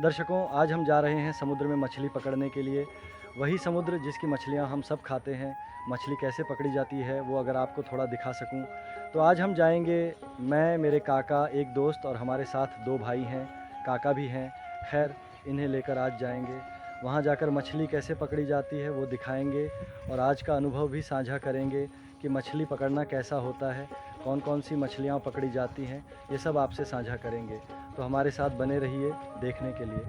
दर्शकों, आज हम जा रहे हैं समुद्र में मछली पकड़ने के लिए। वही समुद्र जिसकी मछलियाँ हम सब खाते हैं। मछली कैसे पकड़ी जाती है वो अगर आपको थोड़ा दिखा सकूं, तो आज हम जाएंगे। मैं, मेरे काका, एक दोस्त और हमारे साथ 2 भाई हैं, काका भी हैं। खैर, इन्हें लेकर आज जाएंगे। वहाँ जाकर मछली कैसे पकड़ी जाती है वो दिखाएंगे और आज का अनुभव भी साझा करेंगे कि मछली पकड़ना कैसा होता है, कौन कौन सी मछलियाँ पकड़ी जाती हैं, ये सब आपसे साझा करेंगे। तो हमारे साथ बने रहिए देखने के लिए।